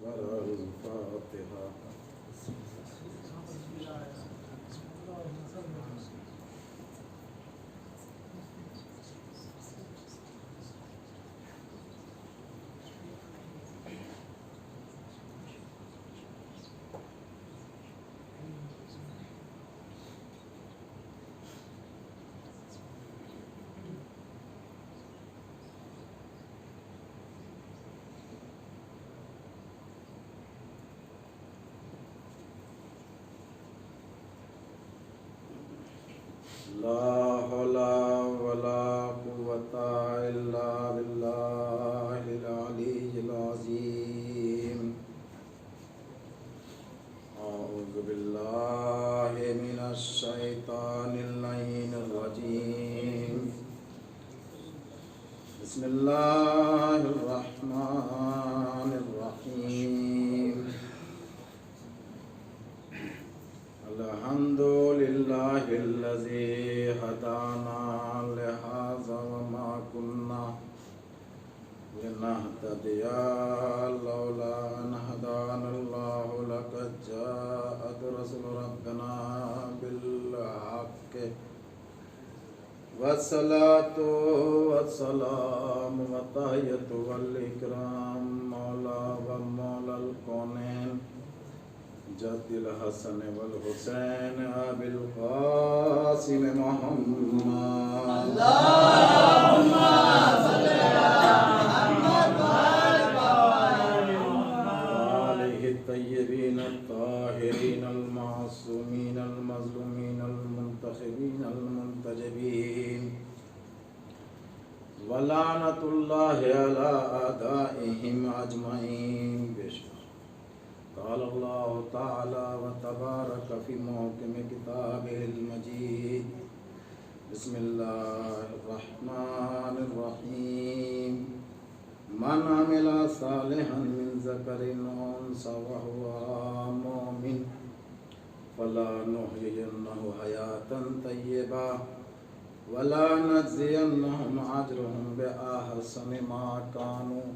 الفاتحة. لا حول ولا قوة إلا بالله العلي العظيم. أعوذ بالله من الشيطان اللعين الرجيم. بسم الله الرحمن الرحيم. الحمد لله الذي هدانا لهذا وما كنا لنهتدي لولا أن هدانا الله لقد جاءت رسل ربنا بالحق والصلاة والسلام والتحية والإكرام مولا ومولا الكونين جد الحسن والحسين أبي القاسم محمد. اللهم صل على محمد وآله الطيبين الطاهرين المعصومين المظلومين المنتخبين المنتجبين ولعنة الله على أعدائهم أجمعين. قال الله تعالى وتبارك في محكم كتابه المجيد. بسم الله الرحمن الرحيم. من عمل صالحا من ذكر أو أنثى وهو مؤمن فلنحيينه حياة طيبة ولنجزينهم أجرهم بأحسن ما كانوا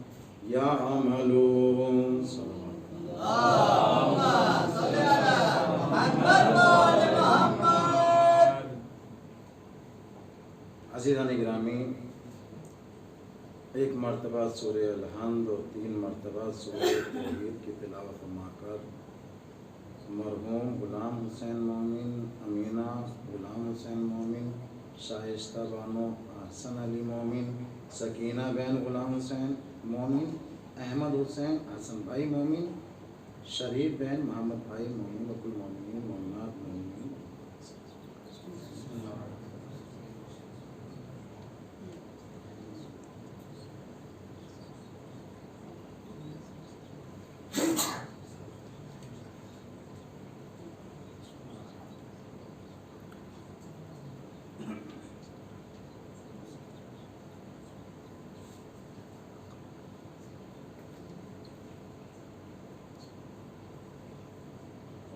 يعملون. اللهم صل على محمد وآل محمد. عزیزان گرامی، ایک مرتبہ سورہ الحمد اور 3 مرتبہ سورہ توحید کی تلاوت فرما کر مرحوم غلام حسین مومن، امینہ غلام حسین مومن، شائستہ بانو احسن علی مومن، سکینہ بین غلام حسین مومن، احمد حسین حسن بھائی مومن، شریف بہن محمد بھائی مومن، وکل مومنین مومنات مومنین.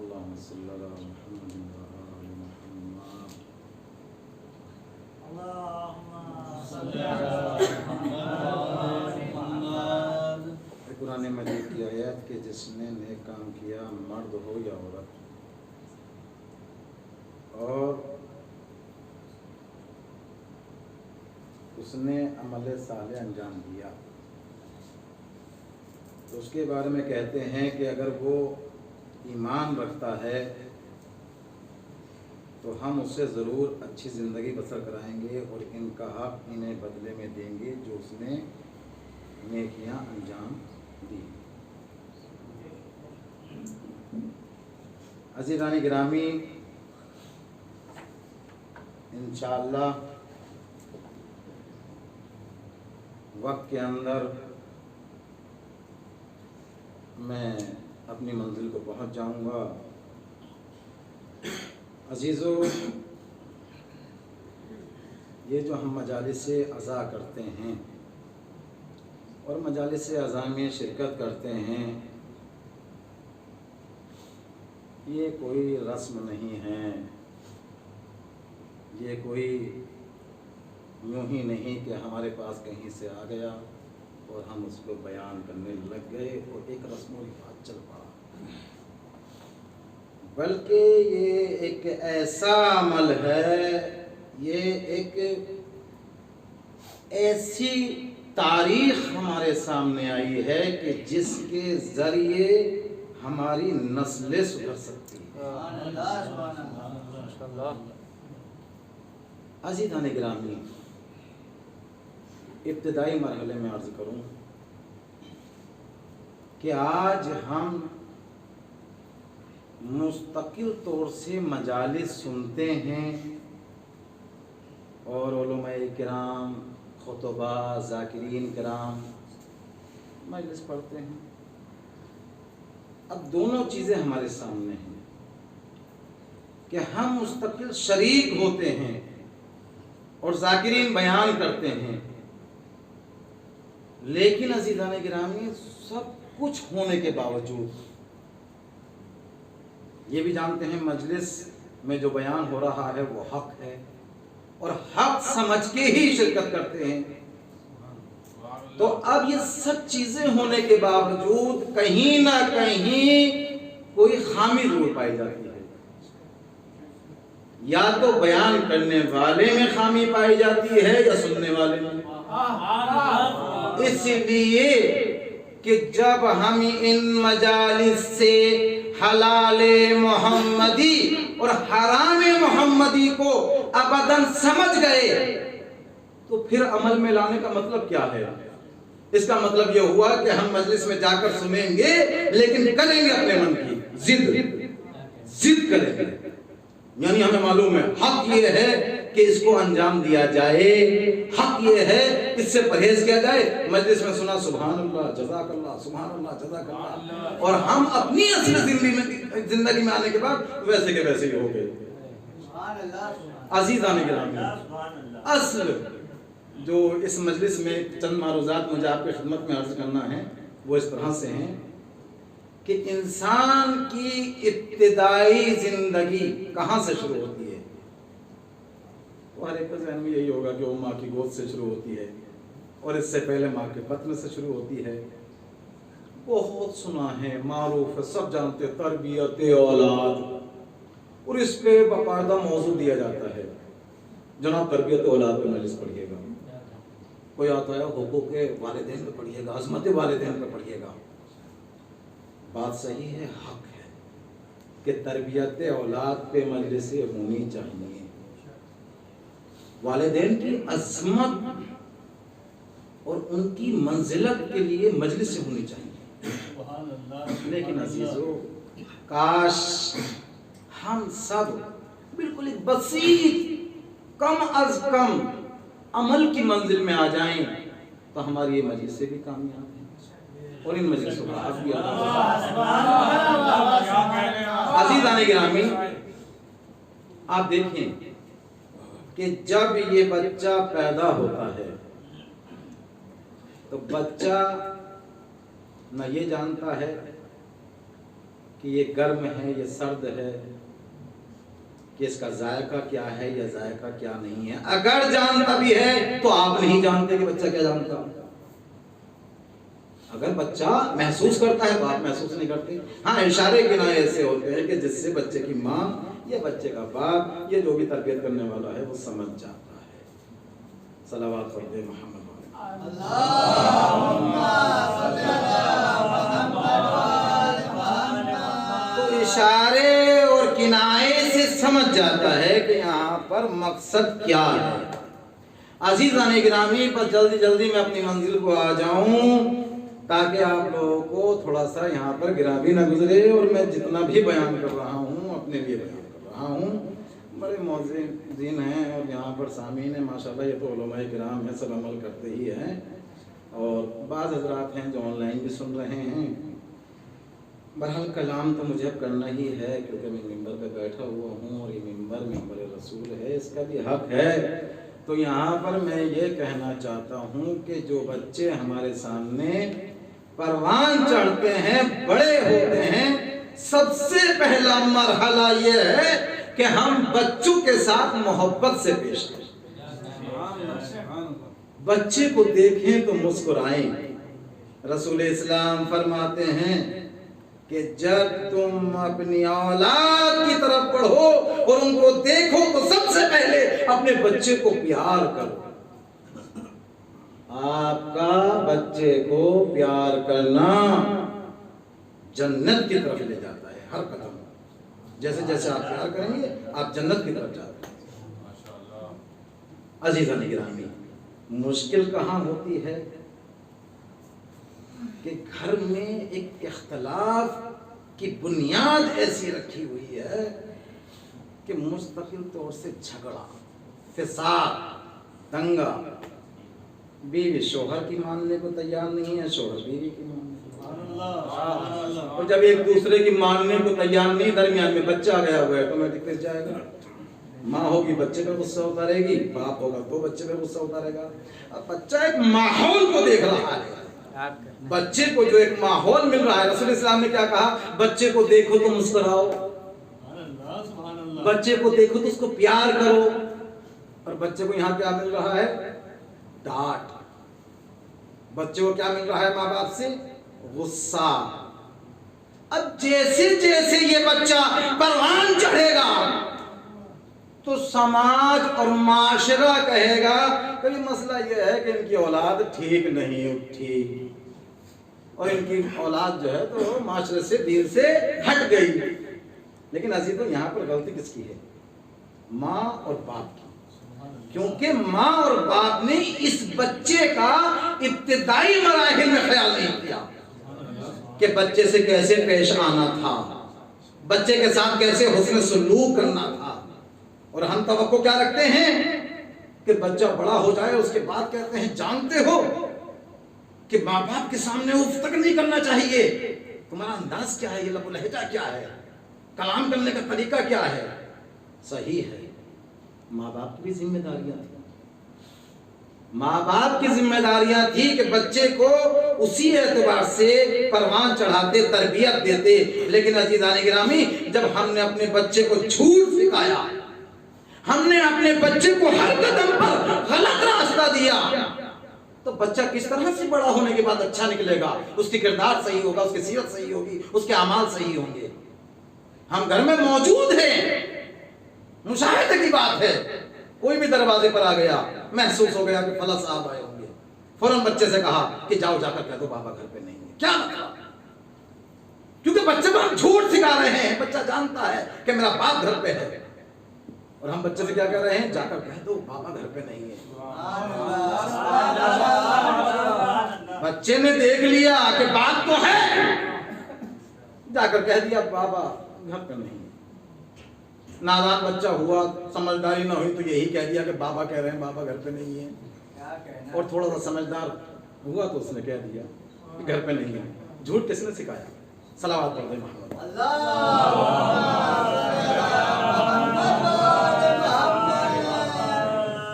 اللهم صل على محمد وآل محمد. اللهم صل على محمد. قرآن مجید کی آیات کے جس نے نیک کام کیا، مرد ہو یا عورت، اور اس نے عمل صالح انجام دیا، تو اس کے بارے میں کہتے ہیں کہ اگر وہ ایمان رکھتا ہے تو ہم اسے ضرور اچھی زندگی بسر کرائیں گے اور ان کا حق انہیں بدلے میں دیں گے جو اس نے نیکیاں انجام دی. عزیزان گرامی، انشاءاللہ وقت کے اندر میں اپنی منزل کو پہنچ جاؤں گا. عزیزو، یہ جو ہم مجالس عزا کرتے ہیں اور مجالس عزا میں شرکت کرتے ہیں، یہ کوئی رسم نہیں ہے، یہ کوئی یوں ہی نہیں کہ ہمارے پاس کہیں سے آ گیا اور ہم اس کو بیان کرنے لگ گئے اور ایک رسم و رواج چل پڑا، بلکہ یہ ایک ایسا عمل ہے، یہ ایک ایسی تاریخ ہمارے سامنے آئی ہے کہ جس کے ذریعے ہماری نسلیں سدھر سکتی ہیں۔ عزیزان گرامی، ابتدائی مرحلے میں عرض کروں کہ آج ہم مستقل طور سے مجالس سنتے ہیں اور علماء کرام، خطباء، ذاکرین کرام مجلس پڑھتے ہیں۔ اب دونوں چیزیں ہمارے سامنے ہیں کہ ہم مستقل شریک ہوتے ہیں اور ذاکرین بیان کرتے ہیں، لیکن عزیزان گرامی سب کچھ ہونے کے باوجود یہ بھی جانتے ہیں مجلس میں جو بیان ہو رہا ہے وہ حق ہے اور حق سمجھ کے ہی شرکت کرتے ہیں۔ تو اب یہ سب چیزیں ہونے کے باوجود کہیں نہ کہیں کوئی خامی ضرور پائی جاتی ہے، یا تو بیان کرنے والے میں خامی پائی جاتی ہے یا سننے والے میں۔ اس لیے کہ جب ہم ان مجالس سے حلال محمدی اور حرام محمدی کو ابداً سمجھ گئے تو پھر عمل میں لانے کا مطلب کیا ہے؟ اس کا مطلب یہ ہوا کہ ہم مجلس میں جا کر سنیں گے لیکن کریں گے اپنے من کی ضد کریں گے، یعنی ہمیں معلوم ہے حق یہ ہے کہ اس کو انجام دیا جائے، حق یہ ہے اس سے پرہیز کیا جائے۔ مجلس میں سنا سبحان اللہ جزاک اللہ، سبحان اللہ جزاک اللہ، اور ہم اپنی اصل زندگی میں آنے کے بعد ویسے کے ویسے ہی ہو گئے۔ عزیزان گرامی، اصل جو اس مجلس میں چند معروضات مجھے آپ کی خدمت میں عرض کرنا ہے وہ اس طرح سے ہیں کہ انسان کی ابتدائی زندگی کہاں سے شروع ہوتی ہے؟ تو ہر ایک کا ذہن میں یہی ہوگا کہ وہ ماں کی گود سے شروع ہوتی ہے، اور اس سے پہلے ماں کے بطن سے شروع ہوتی ہے۔ بہت سنا ہے، معروف ہے، سب جانتے، تربیت اولاد، اور اس پہ باقاعدہ موضوع دیا جاتا ہے، جناب تربیت اولاد پہ مجلس پڑھیے گا، کوئی آتا ہے حقوق والدین پہ پڑھیے گا، عظمت والدین پہ پڑھیے گا۔ بات صحیح ہے، حق ہے کہ تربیت اولاد پہ مجلسیں ہونی چاہیے، والدین کی عظمت اور ان کی منزلت کے لیے مجلس ہونی چاہیے۔ لیکن عزیزو، کاش ہم سب بالکل ایک بسیط کم از کم عمل کی منزل میں آ جائیں تو ہماری یہ مجلسیں بھی کامیاب ہیں اور ان مجلسوں کا حق بھی عزیزان گرامی، آپ دیکھیں کہ جب یہ بچہ پیدا ہوتا ہے تو بچہ نہ یہ جانتا ہے کہ یہ گرم ہے یہ سرد ہے، کہ اس کا ذائقہ کیا ہے یا ذائقہ کیا نہیں ہے۔ اگر جانتا بھی ہے تو آپ نہیں جانتے کہ بچہ کیا جانتا۔ اگر بچہ محسوس کرتا ہے تو آپ محسوس نہیں کرتے۔ ہاں، اشارے کنائے ایسے ہوتے ہیں کہ جس سے بچے کی ماں یا بچے کا باپ یا جو بھی تربیت کرنے والا ہے وہ سمجھ جاتا ہے۔ صلوات پڑھ دے محمد۔ تو اشارے اور کنائے سے سمجھ جاتا ہے کہ یہاں پر مقصد کیا ہے۔ عزیزان گرامی، بس جلدی جلدی میں اپنی منزل کو آ جاؤں تاکہ آپ لوگوں کو تھوڑا سا یہاں پر گرا بھی نہ گزرے، اور میں جتنا بھی بیان کر رہا ہوں اپنے لیے بیان کر رہا ہوں۔ بڑے موعظین ہیں اور یہاں پر سامعین ہیں، ماشاءاللہ یہ تو علماء کرام ہیں، سب عمل کرتے ہی ہیں، اور بعض حضرات ہیں جو آن لائن بھی سن رہے ہیں۔ بہرحال کلام تو مجھے اب کرنا ہی ہے کیونکہ میں ممبر پہ بیٹھا ہوا ہوں اور یہ ممبر رسول ہے، اس کا بھی حق ہے۔ تو یہاں پر میں یہ کہنا چاہتا ہوں کہ جو بچے ہمارے سامنے پروان چڑھتے ہیں، بڑے ہوتے ہیں، سب سے پہلا مرحلہ یہ ہے کہ ہم بچوں کے ساتھ محبت سے پیش آئیں، بچے کو دیکھیں تو مسکرائیں، رسول اسلام فرماتے ہیں کہ جب تم اپنی اولاد کی طرف بڑھو اور ان کو دیکھو تو سب سے پہلے اپنے بچے کو پیار کرو. آپ کا بچے کو پیار کرنا جنت کی طرف لے جاتا ہے. ہر قدم جیسے جیسے آپ پیار کریں گے آپ جنت کی طرف جاتے ہیں. عزیزان گرامی، مشکل کہاں ہوتی ہے کہ گھر میں ایک اختلاف کی بنیاد ایسی رکھی ہوئی ہے کہ مستقل طور سے جھگڑا، فساد، دنگا. بیوی شوہر کی ماننے کو تیار نہیں ہے، شوہر بیوی کی ماننے کو. اور جب ایک دوسرے کی ماننے کو تیار نہیں، درمیان میں بچہ گیا ہوا ہے تو میں پھر جائے گا. ماں ہوگی بچے پہ غصہ اتارے گی، باپ ہوگا تو بچے پہ غصہ اتارے گا. اب بچہ ایک ماحول کو دیکھ رہا ہے، بچے کو جو ایک ماحول مل رہا ہے. رسول اسلام نے کیا کہا؟ بچے کو دیکھو تو مسکراؤ، بچے کو دیکھو تو اس کو پیار کرو. اور بچے کو یہاں کیا مل رہا ہے؟ ڈانٹ. بچے کو کیا مل رہا ہے ماں باپ سے؟ غصہ. اب جیسے جیسے یہ بچہ پروان چڑھے گا تو سماج اور معاشرہ کہے گا کہ مسئلہ یہ ہے کہ ان کی اولاد ٹھیک نہیں اٹھی اور ان کی اولاد جو ہے تو معاشرے سے دین سے ہٹ گئی. لیکن عزیزو یہاں پر غلطی کس کی ہے؟ ماں اور باپ کی. کیونکہ ماں اور باپ نے اس بچے کا ابتدائی مراحل میں خیال نہیں کیا کہ بچے سے کیسے پیش آنا تھا، بچے کے ساتھ کیسے حسن سلوک کرنا تھا. اور ہم توقع کیا رکھتے ہیں کہ بچہ بڑا ہو جائے اس کے بعد کہتے ہیں جانتے ہو کہ ماں باپ کے سامنے اف تک نہیں کرنا چاہیے. تمہارا انداز کیا ہے، یہ لب و لہجہ کیا ہے، کلام کرنے کا طریقہ کیا ہے. صحیح ہے، ماں باپ کی بھی ذمہ داریاں تھیں. ماں باپ کی ذمہ داریاں تھی کہ بچے کو اسی اعتبار سے پروان چڑھاتے، تربیت دیتے. لیکن عزیزان گرامی، جب ہم نے اپنے بچے کو جھوٹ سکھایا، ہم نے اپنے بچے کو ہر قدم پر غلط راستہ دیا، تو بچہ کس طرح سے بڑا ہونے کے بعد اچھا نکلے گا؟ اس کی کردار صحیح ہوگا، اس کی سیرت صحیح ہوگی، اس کے اعمال صحیح ہوں گے. ہم گھر میں موجود ہیں، مشاہدے کی بات ہے، کوئی بھی دروازے پر آ گیا، محسوس ہو گیا کہ فلاں صاحب آئے ہوں گے، فوراً بچے سے کہا کہ جاؤ جا کر کہہ دو بابا گھر پہ نہیں ہے. کیا مطلب؟ کیونکہ بچے کو ہم جھوٹ سکھا رہے ہیں. بچہ جانتا ہے کہ میرا باپ گھر پہ ہے، اور ہم بچے سے کیا کہہ رہے ہیں؟ جا کر کہہ دو بابا گھر پہ نہیں ہے. بچے نے دیکھ لیا کہ بات تو ہے، جا کر کہہ دیا بابا گھر پہ نہیں ہے. نادان بچہ ہوا، سمجھداری نہ ہوئی تو یہی کہہ دیا کہ بابا کہہ رہے ہیں بابا گھر پہ نہیں ہے. اور تھوڑا سا سمجھدار ہوا تو اس نے کہہ دیا کہ گھر پہ نہیں ہے. جھوٹ کس نے سکھایا؟ صلوات پڑھ دیں محمد.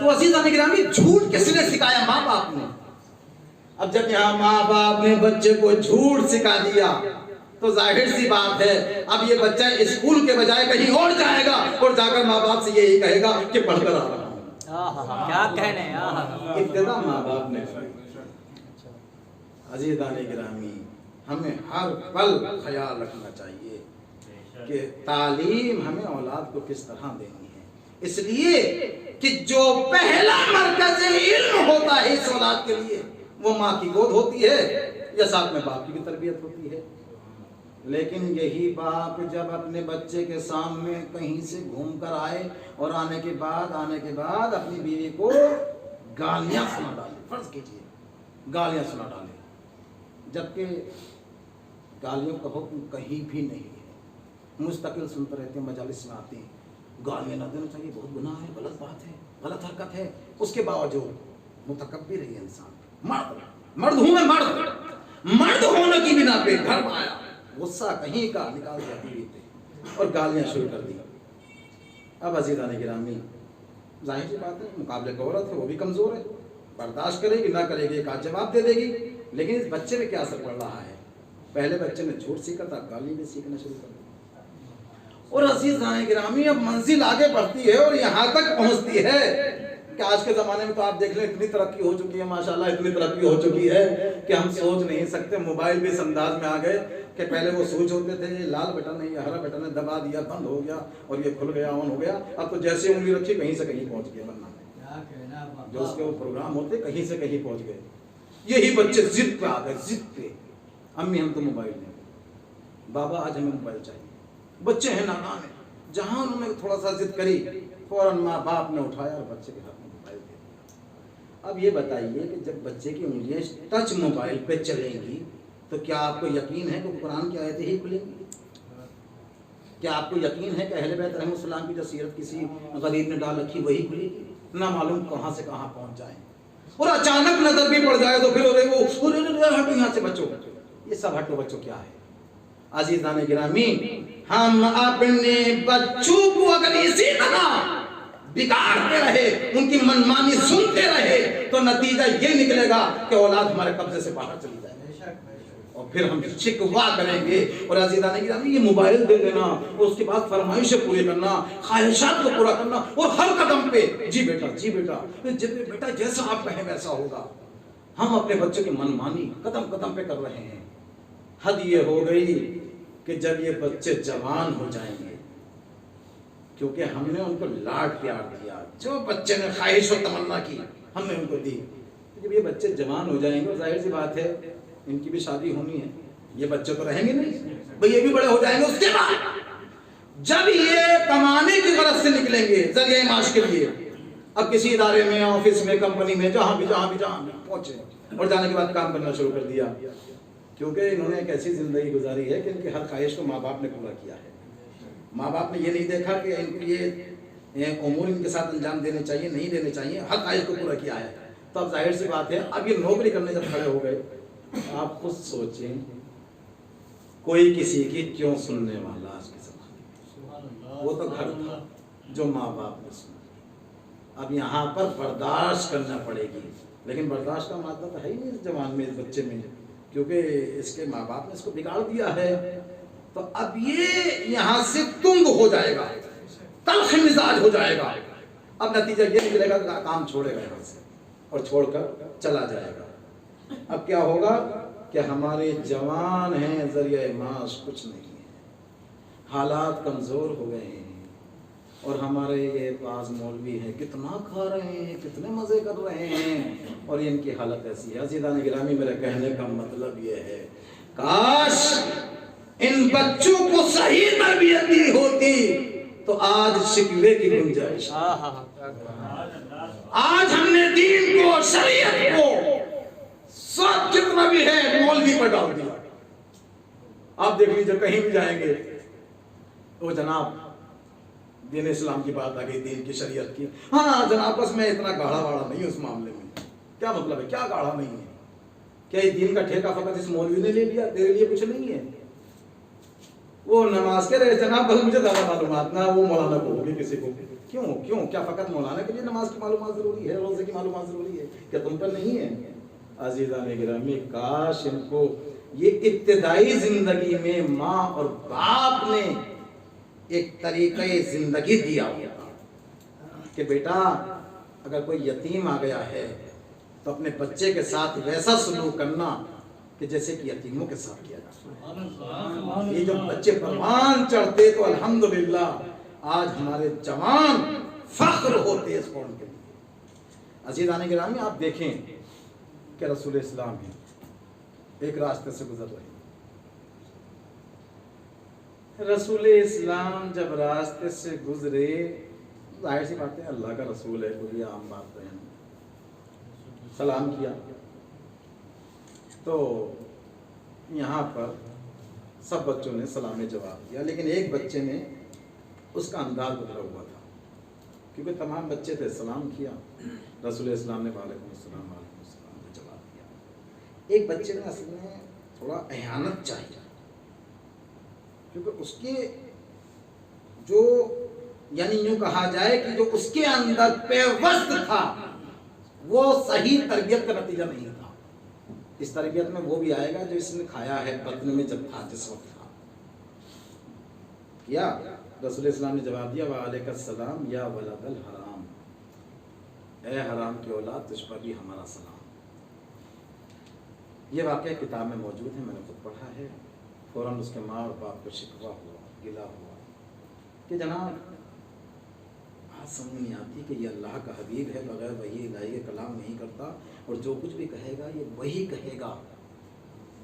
تو عزیزان گرامی، جھوٹ کس نے سکھایا؟ ماں باپ نے. اب جب یہاں ماں باپ نے بچے کو جھوٹ سکھا دیا تو ظاہر سی بات ہے اب یہ بچہ اسکول کے بجائے کہیں اور جائے گا اور جا کر ماں باپ سے یہی کہے گا کہ پڑھ کر آ رہا ہوں. کیا کہنے ابتدا ماں باپ نے. عزیزان گرامی، ہمیں ہر پل خیال رکھنا چاہیے کہ تعلیم ہمیں اولاد کو کس طرح دینی ہے. اس لیے کہ جو پہلا مرکز علم ہوتا ہے اس اولاد کے لیے وہ ماں کی گود ہوتی ہے یا ساتھ میں باپ کی بھی تربیت ہوتی ہے. لیکن یہی باپ جب اپنے بچے کے سامنے کہیں سے گھوم کر آئے اور آنے کے بعد اپنی بیوی کو گالیاں سنا ڈالے، فرض کیجئے گالیاں سنا ڈالے، جبکہ گالیوں کا حکم کہیں بھی نہیں ہے. مستقل سنتے رہتے ہیں، مجالس میں آتے ہیں، گالیاں نہ دینا چاہیے، بہت گناہ ہے، غلط بات ہے، غلط حرکت ہے. اس کے باوجود متکبر ہے انسان. مرد ہوں میں، مرد ہونے کی بنا پہ گھر میں آیا، غصہ کہیں کا نکال دیا بیوی پہ اور گالیاں شروع کر دی. اب عزیزان گرامی، ظاہر سی بات ہے مقابلے کا عورت ہے، وہ بھی کمزور ہے، برداشت کرے گی نہ کرے گی ایک آدھ جواب دے دے گی. لیکن اس بچے میں کیا اثر پڑ رہا ہے؟ پہلے بچے نے جھوٹ سیکھا تھا، گالی بھی سیکھنا شروع کر دیا. اور عزیزان گرامی، اب منزل آگے بڑھتی ہے اور یہاں تک پہنچتی ہے کہ آج کے زمانے میں تو آپ دیکھ لیں اتنی ترقی ہو چکی ہے ماشاءاللہ، اتنی ترقی ہو چکی ہے کہ ہم سوچ نہیں سکتے. موبائل بھی اس انداز میں آ گئے کہ پہلے وہ سوچ ہوتے تھے یہ لال بٹن ہے یہ ہرا بٹن ہے، دبا دیا بند ہو گیا اور یہ کھل گیا آن ہو گیا. اب تو جیسے انگلی رکھی کہیں سے کہیں پہنچ گیا بننا، جو اس کے وہ پروگرام ہوتے کہیں سے کہیں پہنچ گئے. یہی بچے ضد پہ آ گئے، ضد پہ امی ہم تو موبائل نہیں، بابا آج ہمیں موبائل چاہیے. بچے ہیں نادان ہیں، جہاں انہوں نے تھوڑا سا ضد کری فوراً ماں باپ نے اٹھایا اور بچے کے ہاتھ میں موبائل دے دیا. اب یہ بتائیے کہ جب بچے کی انگلیاں ٹچ موبائل پہ چلیں گی تو کیا آپ کو یقین ہے کہ قرآن کی آیتیں ہی کھلیں گی؟ کیا آپ کو یقین ہے کہ اہل بیت علیہ السلام کی جو سیرت کسی غریب نے ڈال رکھی وہی کھلے گی؟ نہ معلوم کہاں سے کہاں پہنچ جائیں اور اچانک نظر بھی پڑ جائے تو پھر ہٹو یہاں سے بچوں. یہ سب ہٹو بچوں کیا ہے؟ عزیزان گرامی، ہم اپنے بچوں کو اگر اسی طرح بگاڑتے رہے، ان کی منمانی سنتے رہے تو نتیجہ یہ نکلے گا کہ اولاد ہمارے قبضے سے باہر چلی جائے اور پھر ہم شکوا کریں گے. اور عزیزان گرامی، یہ موبائل دے دینا اور اس کے بعد فرمائشیں پوری کرنا، خواہشات کو پورا کرنا اور ہر قدم پہ جی بیٹا جی بیٹا جب بیٹا جیسا آپ کہیں ویسا ہوگا. ہم اپنے بچوں کی منمانی قدم قدم پہ کر رہے ہیں. حد یہ ہو گئی کہ جب یہ بچے جوان ہو جائیں گے، کیونکہ ہم نے ان کو لاڈ پیار دیا، جو بچے نے خواہش و تمنا کی ہم نے ان کو دی. جب یہ بچے جوان ہو جائیں گے، ظاہر سی بات ہے ان کی بھی شادی ہونی ہے، یہ بچے تو رہیں گے نہیں بھئی، یہ بھی بڑے ہو جائیں گے. اس کے بعد جب یہ کمانے کی غرض سے نکلیں گے ذریعہ معاش کے لیے، اب کسی ادارے میں، آفس میں، کمپنی میں، جہاں بھی پہنچے اور جانے کے بعد کام کرنا شروع کر دیا، کیونکہ انہوں نے ایک ایسی زندگی گزاری ہے کہ ان کی ہر خواہش کو ماں باپ نے پورا کیا ہے. ماں باپ نے یہ نہیں دیکھا کہ ان کو یہ امور ان کے ساتھ انجام دینے چاہیے نہیں دینے چاہیے، ہر خواہش کو پورا کیا ہے. تو اب ظاہر سی بات ہے اب یہ نوکری کرنے جب کھڑے ہو گئے، آپ خود سوچیں کوئی کسی کی کیوں سننے والا آج کے زمانے. وہ تو گھر تھا جو ماں باپ نے سنا. اب یہاں پر برداشت کرنا پڑے گی، لیکن برداشت کا مادہ تو ہے ہی نہیں اس جوان میں، اس بچے میں، کیونکہ اس کے ماں باپ نے اس کو بگاڑ دیا ہے. تو اب یہ یہاں سے تنگ ہو جائے گا، تلخ مزاج ہو جائے گا. اب نتیجہ یہ نکلے گا کہ کام چھوڑے گا یہاں سے اور چھوڑ کر چلا جائے گا. اب کیا ہوگا کہ ہمارے جوان ہیں، ذریعہ معاش کچھ نہیں ہے، حالات کمزور ہو گئے ہیں. اور ہمارے یہ بعض مولوی ہیں کتنا کھا رہے ہیں، کتنے مزے کر رہے ہیں، اور ان کی حالت ایسی ہے. عزیزان گرامی، میرے کہنے کا مطلب یہ ہے کاش ان بچوں کو صحیح تربیت دی ہوتی تو آج شکوے کی گنجائش. آج ہم نے دین کو، شریعت کو، سب جتنا بھی ہے مولوی پر ڈال دیا. آپ دیکھ لیجیے کہیں بھی جائیں گے وہ جناب دین اسلام کی بات آ گئی، دین کی، شریعت کی. ہاں جناب بس میں اتنا گاڑا واڑا نہیں ہوں اس معاملے میں. کیا مطلب ہے؟ کیا گاڑا نہیں ہے؟ کیا یہ دین کا ٹھیکہ فقط اس مولوی نے لے لیا؟ تیرے لیے کچھ نہیں ہے؟ وہ نماز کے رہے جناب بس مجھے زیادہ معلومات نہ، وہ مولانا کو ہوگی کسی کو. کیوں کیا فقط مولانا کے لیے نماز کی معلومات ضروری ہے، روزے کی معلومات ضروری ہے؟ کیا تم پر نہیں ہے؟ عزیزان گرامی، کاش ان کو یہ ابتدائی زندگی میں ماں اور باپ نے ایک طریقہ زندگی دیا ہوتا کہ بیٹا اگر کوئی یتیم آ گیا ہے تو اپنے بچے کے ساتھ ویسا سلوک کرنا کہ جیسے کہ یتیموں کے ساتھ کیا جاتا. یہ جب بچے پروان چڑھتے تو الحمدللہ آج ہمارے جوان فخر ہوتے اس قوم کے لیے. عزیزان گرامی، آپ دیکھیں کہ رسول اسلام ہے ایک راستے سے گزر رہے ہیں. رسول اسلام جب راستے سے گزرے، ظاہر سی بات ہے اللہ کا رسول ہے، کوئی عام بات ہے، سلام کیا تو یہاں پر سب بچوں نے سلام جواب دیا، لیکن ایک بچے نے اس کا انداز بدلا ہوا تھا، کیونکہ تمام بچے تھے. سلام کیا رسول اسلام نے، وعلیکم السلام وعلیکم السلام نے جواب دیا. ایک بچے نے اصل میں تھوڑا احانت چاہیے، کیونکہ اس کے جو یعنی یوں کہا جائے کہ جو اس کے اندر پیوست تھا وہ صحیح تربیت کا نتیجہ نہیں تھا. اس تربیت میں وہ بھی آئے گا جو اس نے کھایا ہے بدن میں جب تھا، جس وقت تھا. کیا رسول اسلام نے جواب دیا وعلیکم السلام یا ولد الحرام. اے حرام کی اولاد تجھ پر بھی ہمارا سلام۔ یہ واقعہ کتاب میں موجود ہے، میں نے خود پڑھا ہے۔ فوراً اس کے ماں اور باپ کو شکوہ ہوا، گلہ ہوا کہ جناب بات سمجھ نہیں آتی کہ یہ اللہ کا حبیب ہے، بغیر وحی الہی کے کلام نہیں کرتا، اور جو کچھ بھی کہے گا یہ وہی کہے گا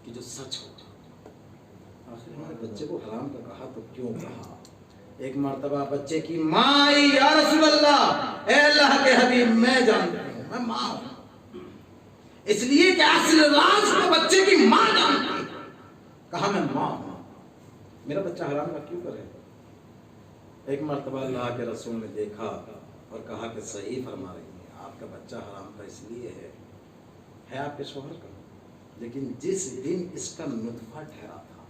کہ جو سچ ہوگا۔ آخر ہمارے بچے کو حرام کا کہا تو کیوں کہا؟ ایک مرتبہ بچے کی ماں آئی، یا رسول اللہ، اے اللہ کے حبیب میں جانتی ہوں میں ماں ہوں، اس لیے کہ اصل راز کو بچے کی ماں جانتی ہے۔ کہا میں ماں ہوں، میرا بچہ حرام کا کیوں کرے؟ ایک مرتبہ اللہ کے رسول نے دیکھا اور کہا کہ صحیح فرما رہی ہیں، آپ کا بچہ حرام کا اس لیے ہے آپ کے شوہر کا، لیکن جس دن اس کا نطفہ ٹھہرا تھا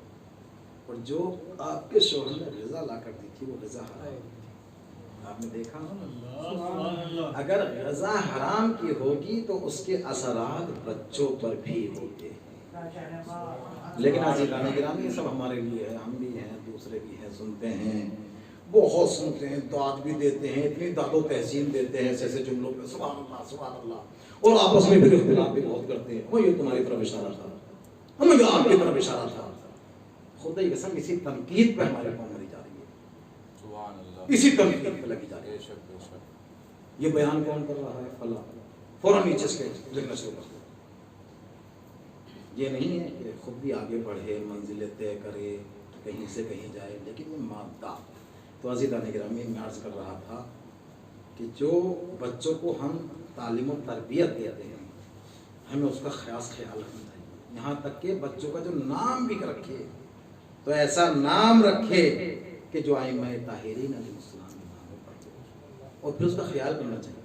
اور جو آپ کے شوہر نے غذا لا کر دی تھی وہ غذا حرام تھی۔ آپ نے دیکھا اگر غذا حرام کی ہوگی تو اس کے اثرات بچوں پر بھی ہوتے ہیں۔ لیکن عزیزان گرامی یہ سب ہمارے لیے ہے، ہم بھی ہیں، دوسرے بھی ہیں، سنتے ہیں، بہت سنتے ہیں، داد بھی دیتے ہیں، اتنی داد و تحسین دیتے ہیں ایسے جملوں پہ، سبحان اللہ سبحان اللہ، اور آپس میں پھر اختلاف بھی بہت کرتے ہیں، وہ یہ تمہاری طرف اشارہ تھا، ہمیں یہ آپ کی طرف اشارہ تھا۔ خدا کی قسم اسی تنقید پہ ہماری قوم مری جا رہی ہے، سبحان اللہ، اسی تنقید پہ لگی جا رہی ہے۔ یہ بیان کون کر رہا ہے؟ فلاں، فوراً نیچے سے لکھنا شروع کر دو۔ یہ نہیں ہے کہ خود بھی آگے بڑھے، منزلیں طے کرے، کہیں سے کہیں جائے، لیکن یہ مادہ۔ تو عزیزان گرامی میں عرض کر رہا تھا کہ جو بچوں کو ہم تعلیم و تربیت دیتے ہیں ہمیں اس کا خاص خیال رکھنا چاہیے، یہاں تک کہ بچوں کا جو نام بھی رکھے تو ایسا نام رکھے کہ جو ائمہ طاہرین علیہ السلام کے ناموں پر ہو، اور پھر اس کا خیال کرنا چاہیے۔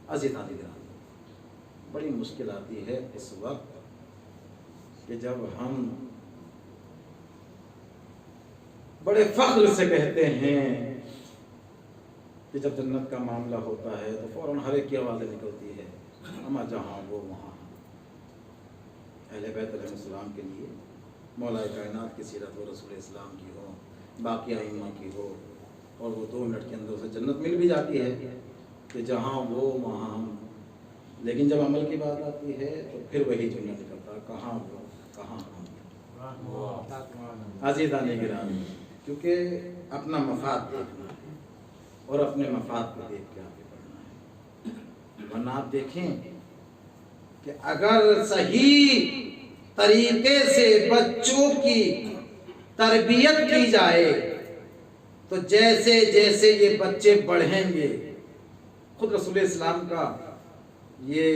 عزیزان گرامی بڑی مشکل آتی ہے اس وقت کہ جب ہم بڑے فخر سے کہتے ہیں کہ جب جنت کا معاملہ ہوتا ہے تو فوراً ہر ایک کی آوازیں نکلتی ہے، اما جہاں وہ وہاں۔ اہل بیت علیہ السلام کے لیے مولا کائنات کی سیرت و رسول اسلام کی ہو، باقی ائمہ کی ہو، اور وہ 2 منٹ کے اندر اسے جنت مل بھی جاتی ہے کہ جہاں وہ وہاں ہم، لیکن جب عمل کی بات آتی ہے تو پھر وہی جو نہیں نکلتا، کہاں وہ کہاں ہم۔ عزیزان گرامی کیونکہ اپنا مفاد دیکھنا ہے اور اپنے مفاد کو دیکھ کے آگے بڑھنا ہے، ورنہ آپ دیکھیں کہ اگر صحیح طریقے سے بچوں کی تربیت کی جائے تو جیسے جیسے یہ بچے بڑھیں گے، خود رسول اسلام کا یہ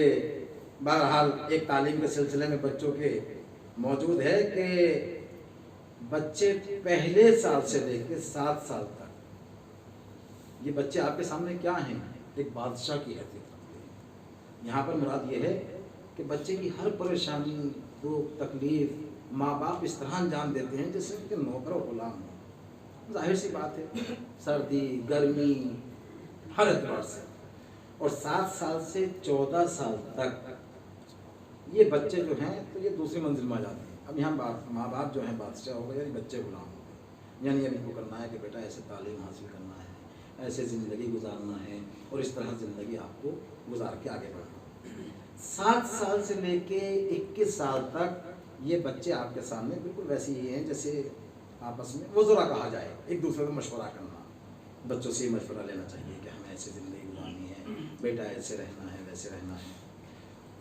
بہرحال ایک تعلیم کے سلسلے میں بچوں کے موجود ہے کہ بچے پہلے سال سے لے کے 7 سال تک یہ بچے آپ کے سامنے کیا ہیں؟ ایک بادشاہ کی حیثیت رکھتے ہیں۔ یہاں پر مراد یہ ہے کہ بچے کی ہر پریشانی، دکھ، تکلیف ماں باپ اس طرح انجام دیتے ہیں جیسے کہ نوکر و غلام ہو۔ ظاہر سی بات ہے، سردی گرمی ہر اعتبار سے، اور 7 سال سے 14 سال تک یہ بچے جو ہیں تو یہ دوسری منزل میں آ جاتے ہیں۔ اب یہاں ماں باپ جو ہیں بادشاہ ہو گئے، یعنی بچے غلام ہو گئے، یعنی اب ان کو کرنا ہے کہ بیٹا ایسے تعلیم حاصل کرنا ہے، ایسے زندگی گزارنا ہے، اور اس طرح زندگی آپ کو گزار کے آگے بڑھنا۔ 7 سال سے لے کے 21 سال تک یہ بچے آپ کے سامنے بالکل ویسے ہی ہیں جیسے آپس میں وزراء کہا جائے، ایک دوسرے کو مشورہ کرنا، بچوں سے مشورہ لینا چاہیے کہ ہمیں ایسے زندگی گزارنی ہے، بیٹا ایسے رہنا ہے، ویسے رہنا ہے۔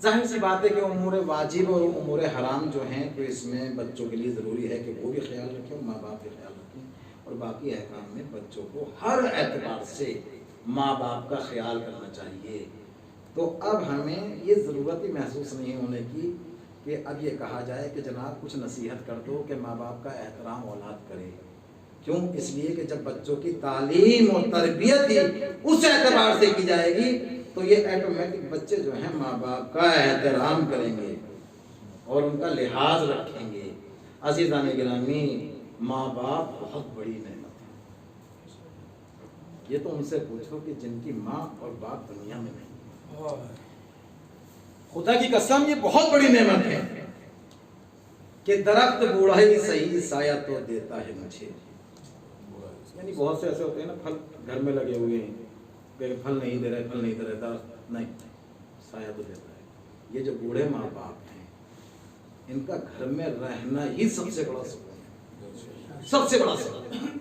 ظاہر سی بات ہے کہ امور واجب اور امور حرام جو ہیں تو اس میں بچوں کے لیے ضروری ہے کہ وہ بھی خیال رکھیں اور ماں باپ بھی خیال رکھیں، اور باقی احکام میں بچوں کو ہر اعتبار سے ماں باپ کا خیال کرنا چاہیے۔ تو اب ہمیں یہ ضرورت ہی محسوس نہیں ہونے کی کہ اب یہ کہا جائے کہ جناب کچھ نصیحت کر دو کہ ماں باپ کا احترام اولاد کرے۔ کیوں؟ اس لیے کہ جب بچوں کی تعلیم اور تربیت ہی اس اعتبار سے کی جائے گی تو یہ ایٹومیٹک بچے جو ہیں ماں باپ کا احترام کریں گے اور ان کا لحاظ رکھیں گے۔ عزیزان گرامی ماں باپ بہت بڑی نعمت ہے، یہ تو ان سے پوچھو کہ جن کی ماں اور باپ دنیا میں نہیں، خدا کی قسم یہ بہت بڑی نعمت ہے کہ درخت بوڑھا ہی صحیح سایہ تو دیتا ہے مجھے۔ یعنی بہت سے ایسے ہوتے ہیں نا، پھل گھر میں لگے ہوئے ہیں، پھل نہیں دے رہے، نہیں سایہ تو دیتا ہے. یہ جو بوڑھے ماں باپ ہیں ان کا گھر میں رہنا ہی سب سے بڑا سکون ہے، سب سے بڑا سکون ہے.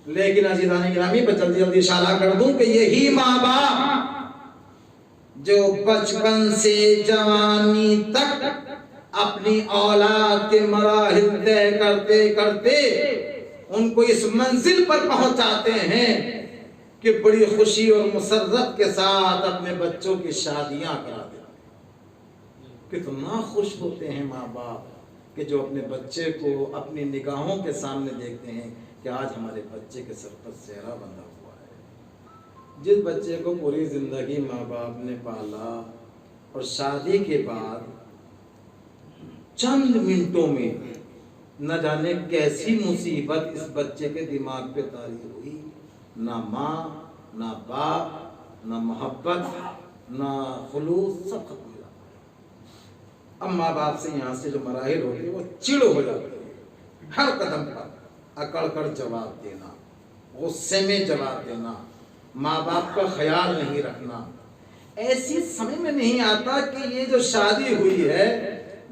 لیکن عزیزان گرامی میں جلدی جلدی اشارہ کر دوں کہ یہی ماں باپ جو بچپن سے جوانی تک اپنی اولاد کے مراحل طے کرتے کرتے ان کو اس منزل پر پہنچاتے ہیں کہ بڑی خوشی اور مسرت کے ساتھ اپنے بچوں کی شادیاں کرا دیتے ہیں. کتنا خوش ہوتے ہیں ماں باپ کہ جو اپنے بچے کو اپنی نگاہوں کے سامنے دیکھتے ہیں کہ آج ہمارے بچے کے سر پر سہرا بندھا ہوا ہے. جس بچے کو پوری زندگی ماں باپ نے پالا اور شادی کے بعد چند منٹوں میں نہ جانے کیسی مصیبت اس بچے کے دماغ پہ طاری ہوئی، نہ ماں نہ باپ نہ محبت نہ خلوص، سب ختم ہو جاتا ہے. اب ماں باپ سے یہاں سے جو مراحل ہوتے ہیں وہ چڑ ہو جاتے ہیں. ہر قدم پر اکڑ کر جواب دینا، غصے میں جواب دینا، ماں باپ کا خیال نہیں رکھنا. ایسی سمجھ میں نہیں آتا کہ یہ جو شادی ہوئی ہے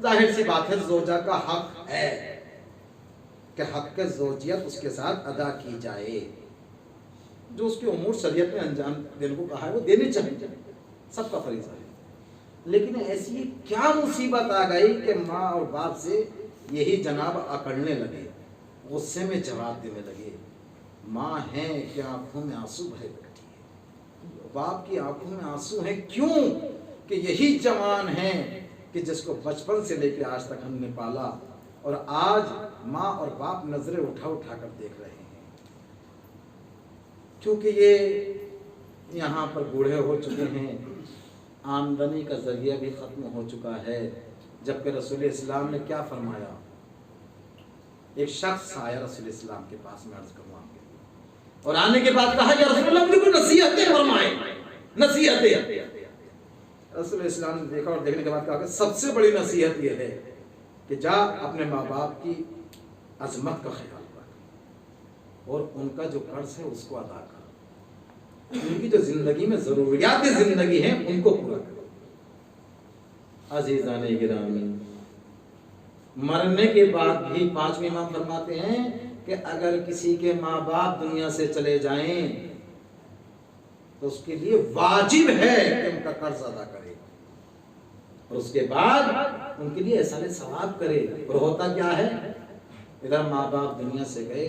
ظاہر سی بات ہے زوجہ کا حق ہے کہ حق کے زوجیت اس کے ساتھ ادا کی جائے. جو اس کے امور شریعت میں انجام دینے کو کہا ہے وہ دینے چاہیے، سب کا فریضہ ہے. لیکن ایسی کیا مصیبت آ گئی کہ ماں اور باپ سے یہی جناب اکڑنے لگے، غصے میں جواب دینے لگے. ماں ہیں کہ آنکھوں میں آنسو بھرے بیٹھی ہے، باپ کی آنکھوں میں آنسو ہیں. کیوں؟ کہ یہی جوان ہیں کہ جس کو بچپن سے لے کے آج تک ہم نے پالا اور آج ماں اور باپ نظریں اٹھا اٹھا کر دیکھ رہے ہیں. کیونکہ یہ یہاں پر بوڑھے ہو چکے ہیں، آمدنی کا ذریعہ بھی ختم ہو چکا ہے. جبکہ رسول اسلام نے کیا فرمایا؟ ایک شخص آیا رسول اسلام کے پاس، میں عرض کروں آپ کے، اور آنے کے بعد کہا یا رسول اللہ مجھے کوئی نصیحتیں فرمائیں، نصیحتیں. رسول اسلام نے دیکھا اور دیکھنے کے بعد کہا کہ سب سے بڑی نصیحت یہ ہے کہ جا اپنے ماں باپ کی عظمت کا خیال رکھ اور ان کا جو قرض ہے اس کو ادا کر. ان کی جو زندگی میں ضروریات زندگی ہیں ان کو پورا کر. عزیزان گرامی، مرنے کے بعد بھی پانچویں امام فرماتے ہیں کہ اگر کسی کے ماں باپ دنیا سے چلے جائیں تو اس کے لیے واجب ہے کہ ان کا قرض ادا کرے اور اس کے بعد ان کے لیے احسان ثواب کرے. اور ہوتا کیا ہے؟ ادھر ماں باپ دنیا سے گئے،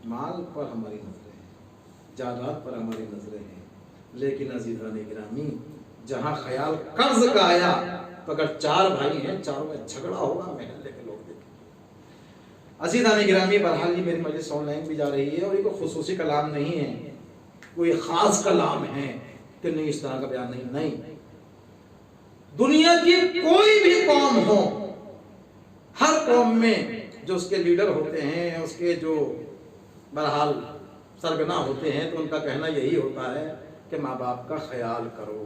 مال پر ہماری نظریں ہیں، جائیداد پر ہماری نظریں ہیں. لیکن عزیزان گرامی، جہاں خیال قرض کا آیا تو اگر چار بھائی ہیں چاروں میں جھگڑا ہوگا محلے کے لوگ دیکھیں. عزیزان گرامی، بہرحال یہ میری مجلس آن لائن بھی جا رہی ہے اور یہ کوئی خصوصی کلام نہیں ہے، کوئی خاص کلام ہے کہ نہیں اس طرح کا بیان نہیں. دنیا کی کوئی بھی قوم ہو، ہر قوم میں جو اس کے لیڈر ہوتے ہیں، اس کے جو بہرحال سرگنا ہوتے ہیں، تو ان کا کہنا یہی ہوتا ہے کہ ماں باپ کا خیال کرو.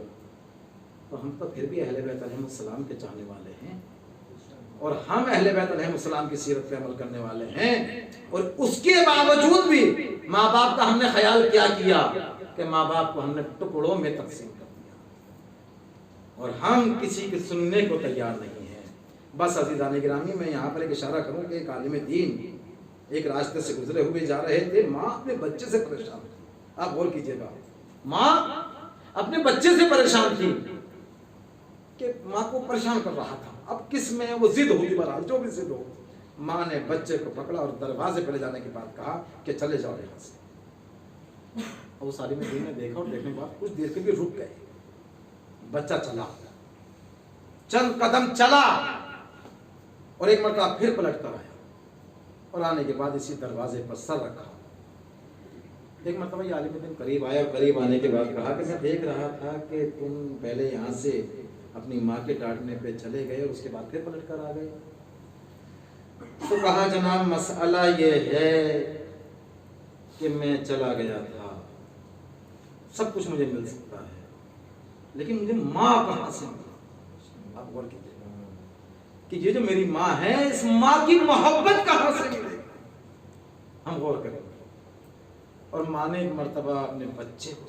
تو ہم تو پھر بھی اہل بیت علیہ السلام کے چاہنے والے ہیں اور ہم اہل بیت علیہ السلام کی سیرت پہ عمل کرنے والے ہیں، اور اس کے باوجود بھی ماں باپ کا ہم نے خیال کیا کیا کہ ماں باپ کو ہم نے ٹکڑوں میں تقسیم کر دیا اور ہم کسی کے سننے کو تیار نہیں ہیں. بس عزیزان گرامی، میں یہاں پر ایک اشارہ کروں کہ ایک عالم دین ایک راستے سے گزرے ہوئے جا رہے تھے، ماں اپنے بچے سے پریشان تھی. آپ غور کیجئے گا، ماں اپنے بچے سے پریشان تھی کہ ماں کو پریشان کر رہا تھا. اب کس میں وہ ضد ہوگی، بہرحال جو بھی ضد ہو، ماں نے بچے کو پکڑا اور دروازے پہ لے جانے کے بعد کہا کہ چلے جاؤ یہاں سے. اور وہ عالم دین نے دیکھا اور دیکھنے کے بعد کچھ دیر کے لیے رک گئے. بچہ چلا، چند قدم چلا اور ایک مرتبہ پھر پلٹ کر آیا اور آنے کے بعد اسی دروازے پر سر رکھا. ایک مرتبہ یہ عالم دین قریب آیا اور قریب آنے کے بعد کہا کہ میں دیکھ رہا تھا کہ تم پہلے یہاں سے اپنی ماں کے ڈانٹنے پہ چلے گئے اور اس کے بعد پھر پلٹ کر آ گئے. تو کہا جناب مسئلہ یہ ہے کہ میں چلا گیا تھا، سب کچھ مجھے مل سکتا ہے لیکن مجھے ماں کہاں سے ملی. آپ غور کیجیے کہ یہ جو میری ماں ہے اس ماں کی محبت کہاں سے ملے. ہم غور کریں. اور ماں نے ایک مرتبہ اپنے بچے کو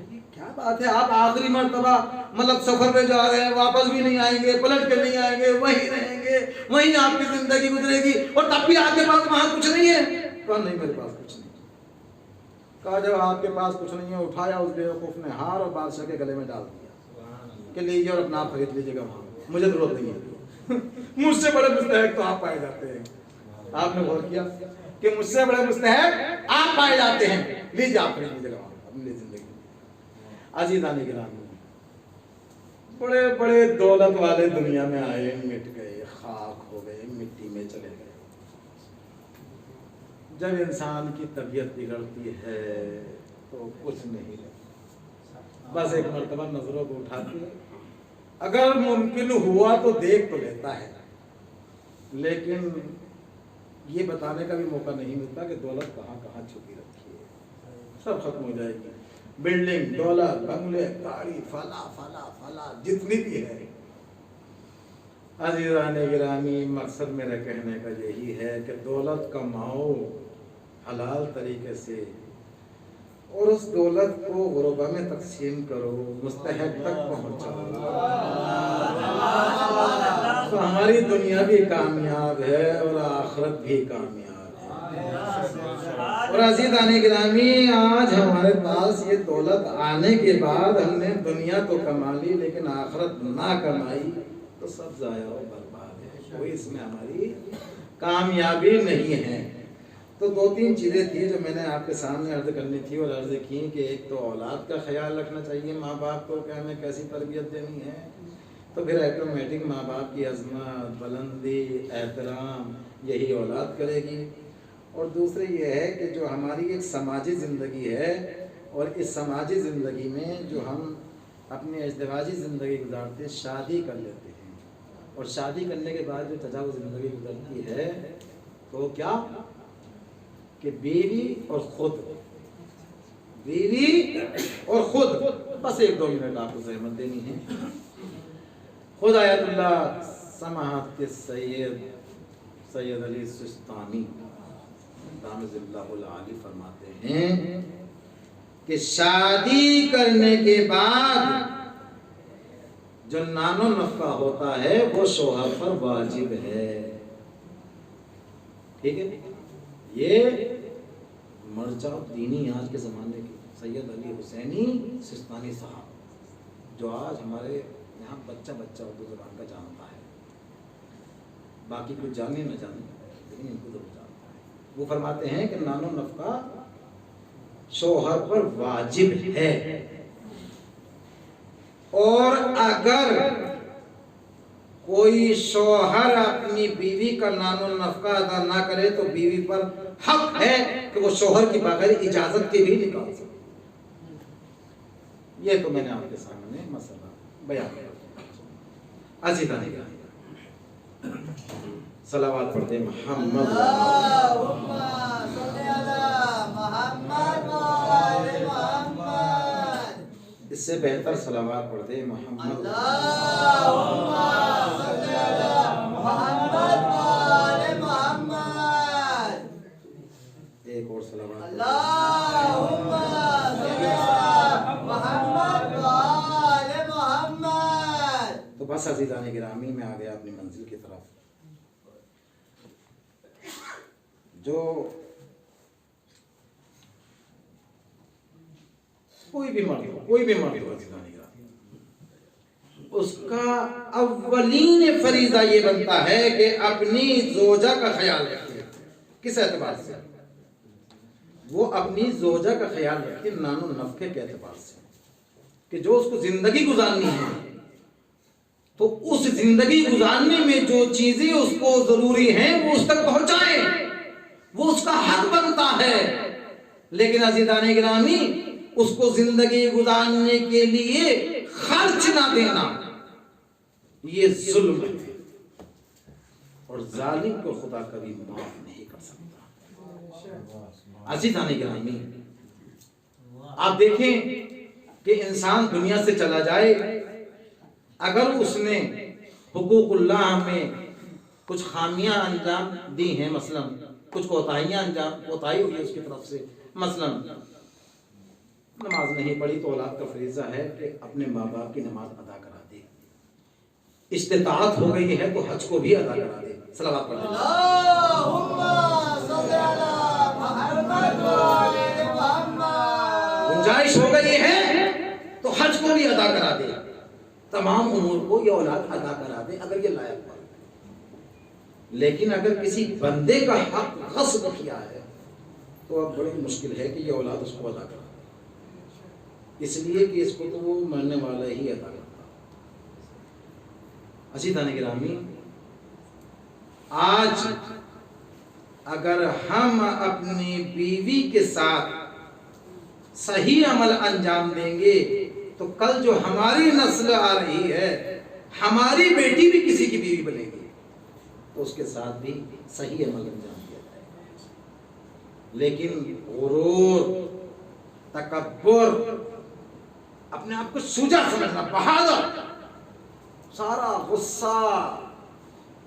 یہ کیا بات ہے، آپ آخری مرتبہ مطلب سفر پہ جا رہے ہیں، واپس بھی نہیں آئیں گے، پلٹ کے نہیں آئیں گے، وہیں رہیں گے، وہیں آپ کی زندگی گزرے گی، اور تب بھی آپ کے پاس وہاں کچھ نہیں ہے؟ کہا نہیں میرے پاس کچھ نہیں۔ کہا جب آپ کے پاس کچھ نہیں ہے، اٹھایا اس بیوقوف نے ہار اور بادشاہ کے گلے میں ڈال دیا کہ لیجیے اور اپنا آپ خرید لیجیے گا وہاں، مجھے ضرورت نہیں ہے۔ مجھ سے بڑے مستحق تو آپ پائے جاتے ہیں۔ آپ نے غور کیا کہ مجھ سے بڑے مستحق آپ پائے جاتے ہیں، لیجیے آپ خرید لیجیے گا وہاں اپنی زندگی۔ عزیزان گرامی، بڑے بڑے دولت والے دنیا میں آئے، مٹ گئے، خاک ہو گئے، مٹی میں چلے گئے۔ جب انسان کی طبیعت بگڑتی ہے تو کچھ نہیں رہتا، بس ایک مرتبہ نظروں کو اٹھا کے اگر ممکن ہوا تو دیکھ تو لیتا ہے، لیکن یہ بتانے کا بھی موقع نہیں ملتا کہ دولت کہاں کہاں چھپی رکھی ہے۔ سب ختم ہو جائے گی، بلڈنگ، دولت، بنگلے، گاڑی، فلا فلا فلا جتنی بھی ہے۔ عزیزان گرامی، مقصد میرے کہنے کا یہی ہے کہ دولت کماؤ حلال طریقے سے، اور اس دولت کو غربا میں تقسیم کرو، مستحق تک پہنچاؤ، تو ہماری دنیا بھی کامیاب ہے اور آخرت بھی کامیاب ہے۔ اور عزیزان گرامی، آج ہمارے پاس یہ دولت آنے کے بعد ہم نے دنیا تو کما لی لیکن آخرت نہ کمائی تو سب ضائع و برباد ہے، کوئی اس میں ہماری کامیابی نہیں ہے۔ تو دو تین چیزیں تھی جو میں نے آپ کے سامنے عرض کرنی تھی اور عرض کی کہ ایک تو اولاد کا خیال رکھنا چاہیے ماں باپ کو کہ ہمیں کیسی تربیت دینی ہے، تو پھر آٹومیٹک ماں باپ کی عظمت، بلندی، احترام یہی اولاد کرے گی۔ اور دوسرے یہ ہے کہ جو ہماری ایک سماجی زندگی ہے، اور اس سماجی زندگی میں جو ہم اپنی ازدواجی زندگی گزارتے، شادی کر لیتے ہیں، اور شادی کرنے کے بعد جو تجاوز زندگی گزرتی ہے تو کیا کہ بیوی اور خود، بیوی اور خود، بس ایک دو منٹ آپ کو زحمت دینی ہے۔ خود آیت اللہ سماحت کے سید علی سستانی دامز اللہ العالی فرماتے ہیں کہ شادی کرنے کے بعد جو نان و نفقہ ہوتا ہے وہ شوہر پر واجب ہے۔ ٹھیک ہے، یہ مرجع دینی آج کے زمانے کے سید علی حسینی سستانی صاحب، جو آج ہمارے یہاں بچہ بچہ اردو زبان کا جانتا ہے، باقی کوئی جانے نہ جانے لیکن ان کو ضرور جانتا ہے۔ وہ فرماتے ہیں کہ نان و نفقہ شوہر پر واجب ہے، اور اگر کوئی شوہر اپنی بیوی کا نان و نفقہ ادا نہ کرے تو بیوی پر حق ہے کہ وہ شوہر کی بغیر اجازت کے بھی نکال سکے۔ یہ تو میں نے آپ کے سامنے مسئلہ بیان کیا۔ عزیزان گرامی، صلوات پڑھتے محمد اللہم صلی علی محمد و آل محمد۔ اس سے بہتر صلوات پڑھتے محمد اللہم صلی علی محمد و آل محمد۔ ایک اور صلوات، اللہم صلی علی محمد و آل محمد۔ تو بس عزیزان گرامی، میں آ گیا اپنی منزل کی طرف۔ جو کوئی بھی مرد ہو عزیزان گرامی، اس کا اولین فریضہ یہ بنتا ہے کہ اپنی زوجہ کا خیال رکھے۔ کس اعتبار سے؟ وہ اپنی زوجہ کا خیال رکھے نان و نفقے کے اعتبار سے، کہ جو اس کو زندگی گزارنی ہے تو اس زندگی گزارنے میں جو چیزیں اس کو ضروری ہیں وہ اس تک پہنچائیں، وہ اس کا حق بنتا ہے۔ لیکن عزیزان گرامی، اس کو زندگی گزارنے کے لیے خرچ نہ دینا یہ ظلم ہے، اور ظالم کو خدا کبھی معاف نہیں کر سکتا۔ عزیزان گرامی، آپ دیکھیں کہ انسان دنیا سے چلا جائے، اگر اس نے حقوق اللہ میں کچھ خامیاں انجام دی ہیں، مثلا کچھ کوتاہیاں کوتاہی ہوئی ہے اس کی طرف سے، مثلا نماز نہیں پڑھی تو اولاد کا فریضہ ہے کہ اپنے ماں باپ کی نماز ادا کرا دے، استطاعت ہو گئی ہے تو حج کو بھی ادا کرا دے۔ صلوات پڑھ لیں۔ اللهم صل على محمد وآل محمد۔ گنجائش ہو گئی ہے تو حج کو بھی ادا کرا دے، تمام امور کو یہ اولاد ادا کرا دے اگر یہ لائق ہے۔ لیکن اگر کسی بندے کا حق غصب کیا ہے تو اب بڑی مشکل ہے کہ یہ اولاد اس کو ادا کرا دے، اس لیے کہ اس کو تو وہ مرنے والا ہی ادا کرتا۔ عزیزان گرامی، آج اگر ہم اپنی بیوی کے ساتھ صحیح عمل انجام دیں گے تو کل جو ہماری نسل آ رہی ہے، ہماری بیٹی بھی کسی کی بیوی بنے گی تو اس کے ساتھ بھی صحیح عمل انجام دیا جائے گا۔ لیکن غرور، تکبر، اپنے آپ کو سوجا سمجھنا، بہادر، سارا غصہ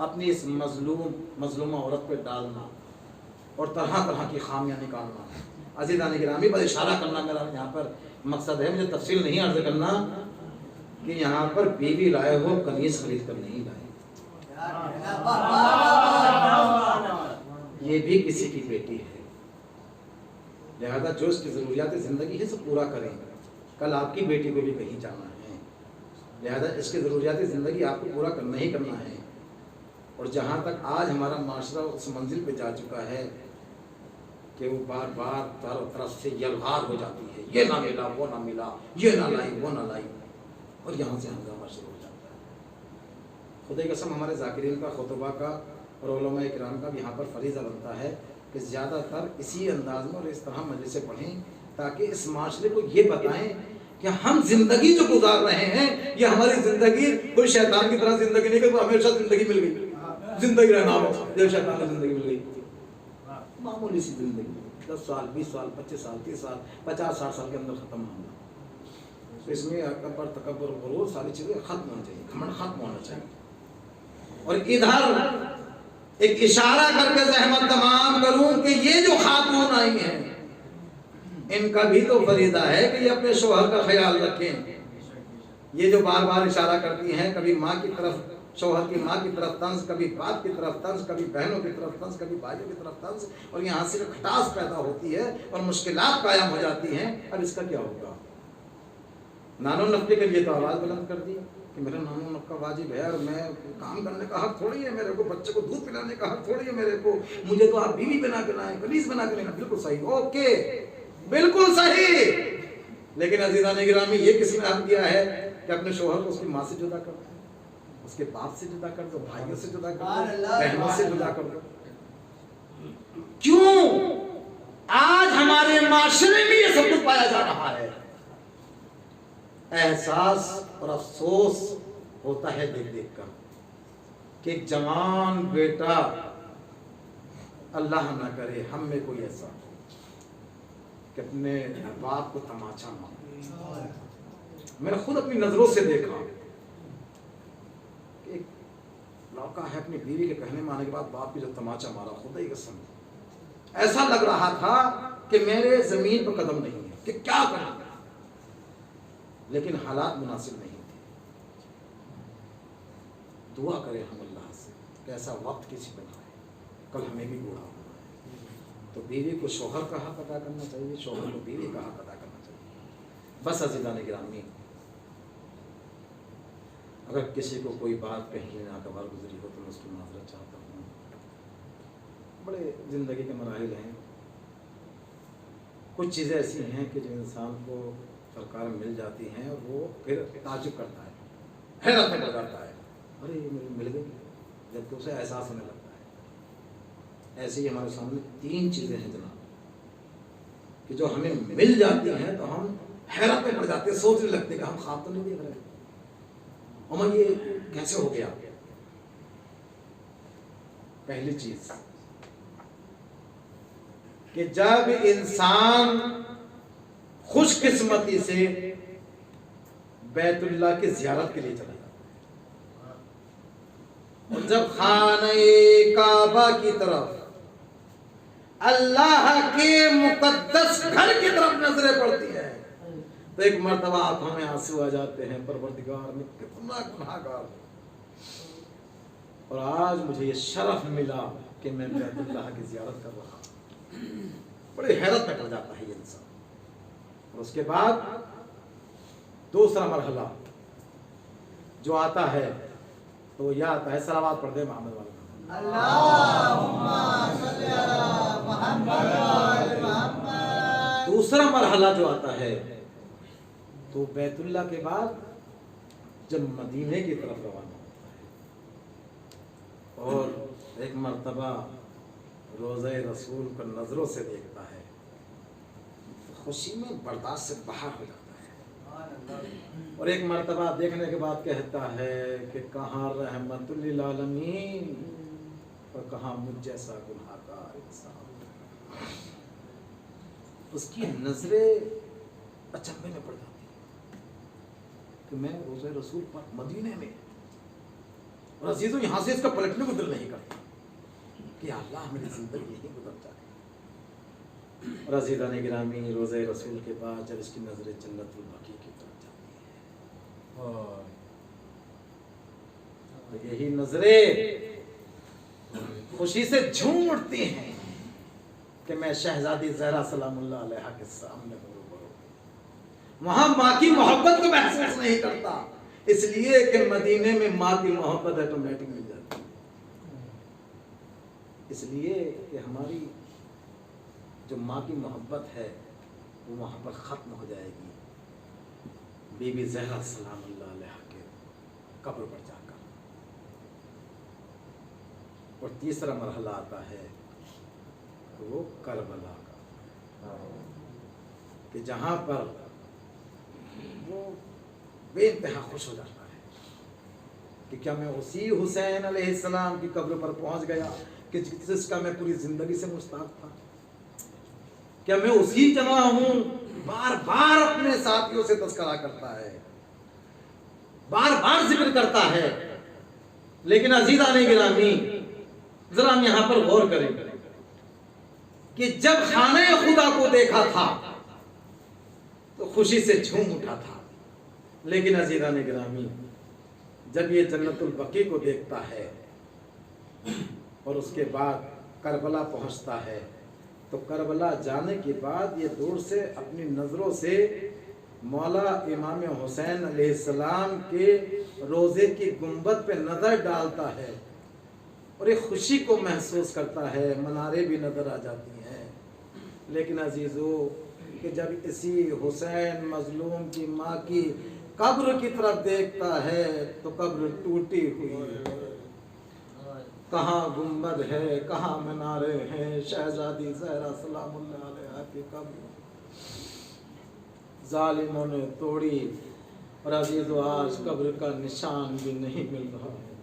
اپنی اس مظلومہ عورت پہ ڈالنا اور طرح طرح کی خامیاں نکالنا۔ عزیزان گرامی، بس اشارہ کرنا میرا یہاں پر مقصد ہے، مجھے تفصیل نہیں عرض کرنا کہ یہاں پر بیوی لائے ہو قمیص خرید کر نہیں لائے، یہ بھی کسی کی بیٹی ہے، لہذا جو اس کی ضروریات زندگی ہے سب پورا کریں، کل آپ کی بیٹی کو بھی کہیں جانا ہے، لہذا اس کی ضروریات زندگی آپ کو پورا کرنا ہی کرنا ہے۔ اور جہاں تک آج ہمارا معاشرہ اس منزل پہ جا چکا ہے کہ وہ بار بار چاروں طرف سے یلغار ہو جاتی ہے، یہ نہ ملا، وہ نہ ملا، یہ نہ لائی، وہ نہ لائی، اور یہاں سے ہنگامہ شروع ہو جاتا ہے۔ خدا کی قسم ہمارے ذاکرین کا، خطبہ کا اور علماء کرام کا بھی یہاں پر فریضہ بنتا ہے کہ زیادہ تر اسی انداز میں اور اس طرح مجلسیں پڑھیں تاکہ اس معاشرے کو یہ بتائیں کہ ہم زندگی جو گزار رہے ہیں یہ ہماری زندگی کوئی شیطان کی طرح زندگی نہیں کہ ہمیشہ زندگی مل گئی، زندگی رہنا ہو جب شیطان کی زندگی مل گئی، معمولی سی زندگی 10 سال 20 سال 25 سال 30 سال 50 60 کے اندر ختم ہونا۔ تو اس میں اکبر تکبر غرور ساری چیزیں ختم ہونا چاہیے، گھمنڈ ختم ہونا چاہیے۔ اور ادھر ایک اشارہ کر کے زحمت تمام کروں کہ یہ جو خاتون آئی ہیں ان کا بھی تو فریضہ ہے کہ یہ اپنے شوہر کا خیال رکھیں۔ یہ جو بار بار اشارہ کرتی ہیں، کبھی ماں کی طرف، شوہر کی ماں کی طرف طنز، کبھی باپ کی طرف طنز، کبھی بہنوں کی طرف طنز، کبھی بھائیوں کی طرف طنز، اور یہاں سے کھٹاس پیدا ہوتی ہے اور مشکلات قائم ہو جاتی ہیں۔ اب اس کا کیا ہوگا؟ نانو نفقے کے لیے تو آواز بلند کر دی کہ میرا نانو نفقہ واجب ہے اور میں کام کرنے کا حق تھوڑی ہے میرے کو، بچے کو دودھ پلانے کا حق تھوڑی ہے میرے کو، مجھے تو آپ بیوی بنا کے لائیں، کنیز بنا کے لینا۔ بالکل صحیح، اوکے، بالکل صحیح۔ لیکن عزیزان گرامی، یہ کسی نے حق دیا ہے کہ اپنے شوہر کو اس کی ماں سے جدا کر دو، اس کے باپ سے جدا کر دو، بھائیوں سے جدا کر دو، بہنوں سے جدا کر دو؟ کیوں آج ہمارے معاشرے میں یہ سب کچھ پایا جا رہا ہے؟ احساس اور افسوس ہوتا ہے دیکھ دیکھ کر کہ ایک جوان بیٹا، اللہ نہ کرے ہم میں کوئی ایسا کہ اپنے باپ کو تماچا مارے۔ میں نے خود اپنی نظروں سے دیکھا کہ ایک لڑکا ہے اپنی بیوی کے کہنے مانے کے بعد باپ کی جو تماچا مارا، خدا کی قسم ایسا لگ رہا تھا کہ میرے زمین پر قدم نہیں ہے، کہ کیا کروں، لیکن حالات مناسب نہیں تھے۔ دعا کریں ہم اللہ سے کہ ایسا وقت کسی پہ نہ آئے، کل ہمیں بھی بوڑھا ہونا ہے تو بیوی کو شوہر کا حق ادا کرنا چاہیے، شوہر کو بیوی کا حق ادا کرنا چاہیے۔ بس عزیزان گرامی، اگر کسی کو کوئی بات کہیں ناگوار گزری ہو تو میں اس کی معذرت چاہتا ہوں۔ بڑے زندگی کے مراحل ہیں، کچھ چیزیں ایسی ہیں کہ جو انسان کو سرکار مل جاتی ہیں اور وہ پھر تعجب کرتا ہے، حیرت میں پڑ جاتا ہے، ارے یہ مل گئی، جبکہ اسے احساس ہونے لگتا ہے۔ ایسے ہی ہمارے سامنے 3 چیزیں ہیں جناب کہ جو ہمیں مل جاتی ہیں تو ہم حیرت میں پڑ جاتے ہیں، سوچنے لگتے ہیں کہ ہم خواب تو نہیں دیکھ رہے، عمر یہ کیسے ہو گیا؟ پہلی چیز کہ جب انسان خوش قسمتی سے بیت اللہ کی زیارت کے لیے چلا جاتا ہے اور جب خانہ کعبہ کی طرف، اللہ کے مقدس گھر کی طرف نظریں پڑتی ہے تو ایک مرتبہ آنکھوں میں آنسو آ جاتے ہیں، پروردگار میں کتنا گناہگار ہوں، اور آج مجھے یہ شرف ملا کہ میں بیت اللہ کی زیارت کر رہا ہوں۔ بڑی حیرت میں پڑ جاتا ہے یہ انسان۔ اور اس کے بعد دوسرا مرحلہ جو آتا ہے تو یہ آتا ہے، صلوات پڑھ دے محمد والا۔ اللہم صلی علی محمد وعلی محمد۔ دوسرا مرحلہ جو آتا ہے تو بیت اللہ کے بعد جب مدینے کی طرف روانہ ہوتا ہے اور ایک مرتبہ روضہ رسول کو نظروں سے دیکھتا ہے، خوشی میں برداشت سے باہر ہو جاتا ہے، اور ایک مرتبہ دیکھنے کے بعد کہتا ہے کہ کہاں رحمت للعالمین اور کہاں مجھ جیسا گناہگار انسان۔ اس کی نظریں اچنبے میں پڑ جاتی ہیں کہ میں روضہ رسول پر مدینے میں، اور عزیزوں یہاں سے اس کا پلٹنے کو دل نہیں کرتا کہ اللہ میری زندگی یہی گزر جائے۔ اور عزیزان گرامی، روضہ رسول کے بعد جب اس کی نظریں جنت البقیع کی طرف جاتی ہیں تو یہی نظریں خوشی سے جھوم اٹھتی ہیں کہ میں شہزادی زہرا سلام اللہ علیہا کے سامنے وہاں ماں کی محبت کو محسوس نہیں کرتا، اس لیے کہ مدینے میں ماں کی محبت آٹومیٹک مل جاتی ہے، اس لیے کہ ہماری جو ماں کی محبت ہے وہ وہاں پر ختم ہو جائے گی بی بی زہرا سلام اللہ علیہا کے قبر پر جا کر۔ اور تیسرا مرحلہ آتا ہے وہ کربلا کا، کہ جہاں پر وہ بے انتہا خوش ہو جاتا ہے کہ کیا میں اسی حسین علیہ السلام کی قبر پر پہنچ گیا کہ جس کا میں پوری زندگی سے مشتاق تھا، کیا میں اسی جگہ ہوں۔ بار بار اپنے ساتھیوں سے تذکرہ کرتا ہے، بار بار ذکر کرتا ہے، لیکن عزیزان گرامی ذرا ہم یہاں پر غور کریں کہ جب خانہ خدا کو دیکھا تھا تو خوشی سے جھوم اٹھا تھا، لیکن عزیزان گرامی جب یہ جنت البقیع کو دیکھتا ہے اور اس کے بعد کربلا پہنچتا ہے تو کربلا جانے کے بعد یہ دور سے اپنی نظروں سے مولا امام حسین علیہ السلام کے روضے کی گنبد پہ نظر ڈالتا ہے اور ایک خوشی کو محسوس کرتا ہے، منارے بھی نظر آ جاتی ہیں، لیکن عزیزو کہ جب اسی حسین مظلوم کی ماں کی قبر کی طرف دیکھتا ہے تو قبر ٹوٹی ہوئی ہے، کہاں گنبد ہے، کہاں منارے ہیں، شہزادی زہرا سلام اللہ علیہا کی قبر ظالموں نے توڑی، اور عزیزو آج قبر کا نشان بھی نہیں مل رہا ہے۔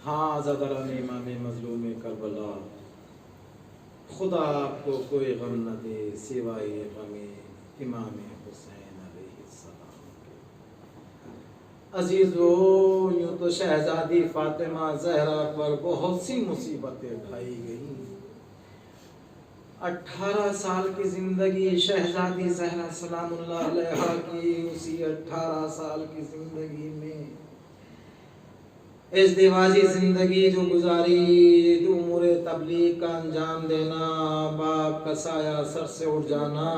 ہاں زدران امام مظلوم کربلا، خدا آپ کو کوئی غم نہ دے سوائے غم امام حسین علیہ السلام کے۔ عزیزو یوں تو شہزادی فاطمہ زہرا پر بہت سی مصیبتیں ڈھائی گئیں، 18 سال کی زندگی شہزادی زہرا سلام اللہ علیہا کی، اسی 18 سال کی زندگی میں ازدواجی زندگی جو گزاری، امور تبلیغ کا انجام دینا، باپ کا سایہ سر سے اٹھ جانا،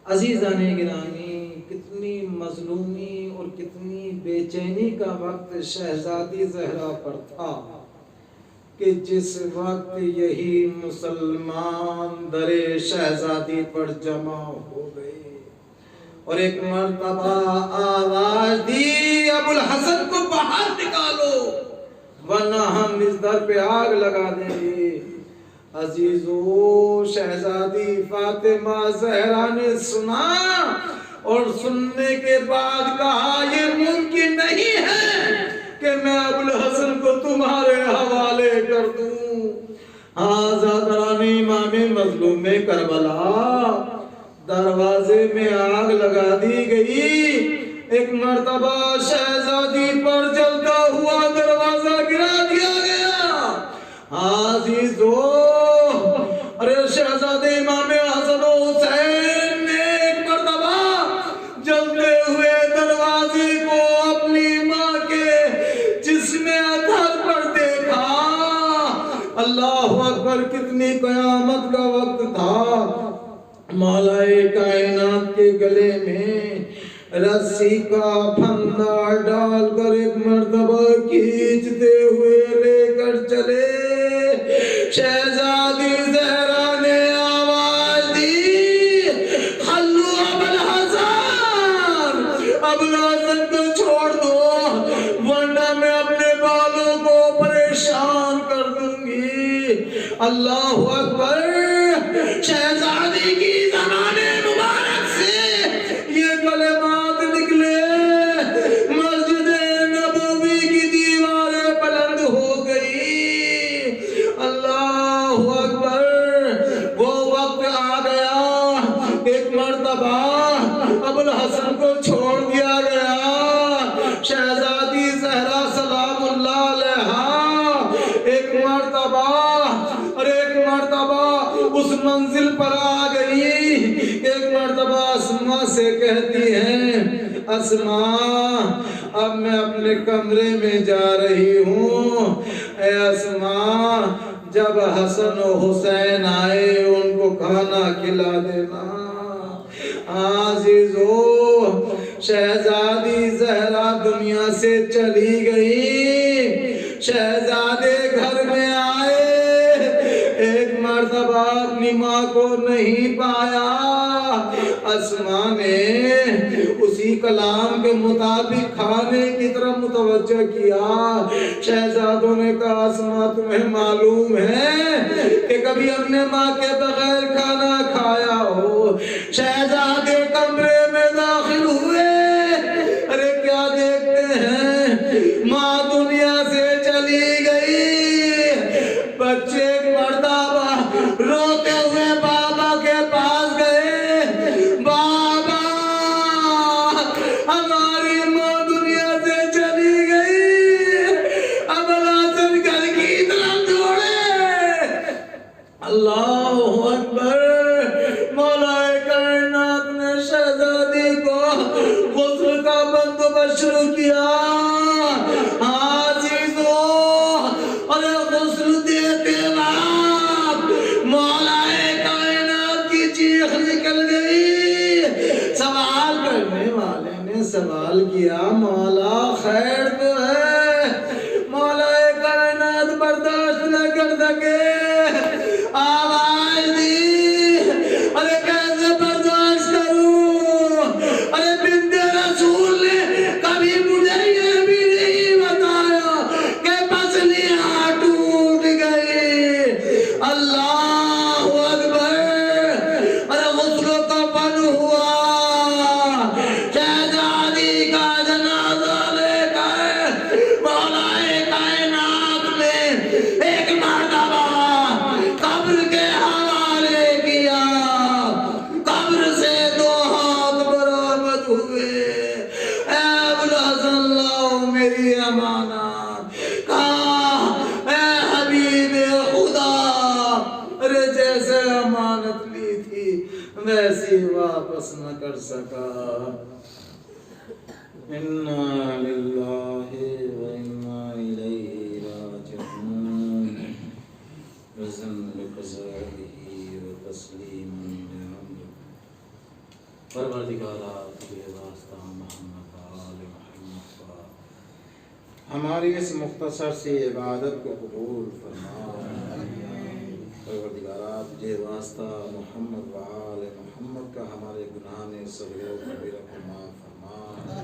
عزیزان گرامی کتنی مظلومی اور کتنی بے چینی کا وقت شہزادی زہرا پر تھا کہ جس وقت یہی مسلمان در شہزادی پر جمع ہو گئے اور ایک مرتبہ آواز دی ابو الحسن کو باہر نکالو ورنہ ہم اس در پہ آگ لگا دیں گے۔ عزیزو شہزادی فاطمہ زہرا نے سنا اور سننے کے بعد کہا یہ ممکن نہیں ہے کہ میں ابو الحسن کو تمہارے حوالے کر دوں۔ حضرت امام مظلوم کربلا، دروازے میں آگ لگا دی گئی، ایک مرتبہ شہزادی پر جلتا ہوا دروازہ گرا دیا گیا۔ عزیزو ارے شہزادے امام حسن و حسین نے ایک مرتبہ اتنی قیامت کا وقت تھا، مولائے کائنات کے گلے میں رسی کا پھندا ڈال کر ایک مرتبہ کھینچتے ہوئے لے کر چلے۔ شہزادی زہرا نے آواز دی، خلو ابوالحسن، ابوالحسن کو چھوڑ دو ورنہ میں اپنے بالوں کو پریشان کر دوں گی۔ اللہ اکبر! شہزادی کی زبان مبارک سے یہ کلمات نکلے، مسجد نبوی کی دیواریں بلند ہو گئی۔ اللہ اکبر! وہ وقت آ گیا، ایک مرتبہ ابوالحسن کو چھوڑ دیا گیا۔ شہزادی زہرا سلام اللہ علیہا ایک مرتبہ اس منزل پر آ گئی۔ ایک مرتبہ اسماء سے کہتی ہیں، اسماء اب میں اپنے کمرے میں جا رہی ہوں، اے اسماء جب حسن و حسین آئے ان کو کھانا کھلا دینا۔ عزیزو، شہزادی زہرا دنیا سے چلی گئی، شہزادے گھر میں آئے، ایک مرتبہ اپنی ماں کو نہیں پایا۔ اسماء نے اسی کلام کے مطابق کھانے کی طرف متوجہ کیا۔ شہزادوں نے کہا، اسماء تمہیں معلوم ہے کہ کبھی ہم نے ماں کے بغیر کھانا کھایا ہو؟ شہزادے کمرے میں داخل ہوئے، ارے کیا دیکھتے ہیں، ماں دنیا سے چلی گئی۔ بچے ایک مرتبہ روتے ہوئے بابا کے پاس گئے، بابا ہماری ماں دنیا سے چلی گئی۔ ابوالحسن گھر کی طرف دوڑے۔ اللہ اکبر! مولا کائنات نے شہزادی کو غسل کا بندوبست شروع کیا۔ سوال کیا، مولا خیر تو ہے؟ مولا کائنات برداشت نہ کر سکے، آواز دی، ارے کیسے برداشت کروں؟ ارے بنت رسول نے کبھی مجھے یہ بھی نہیں بتایا کہ پسلیاں ٹوٹ گئی۔ اللہ اکبر! ارے غسل کا بند ہوا، ویسی واپس نہ کر سکا۔ انا للہ و انا الیہ راجعون، وزن بقضائہ و تسلیم لامرہ۔ پروردگارا تجھے واسطہ محمد آل محمد کا ہماری اس مختصر سی عبادت کو قبول فرما۔ پروردگارا تجھے واسطہ محمد و آل محمد کا ہمارے گناہ صغیر و کبیرہ کو معاف فرما۔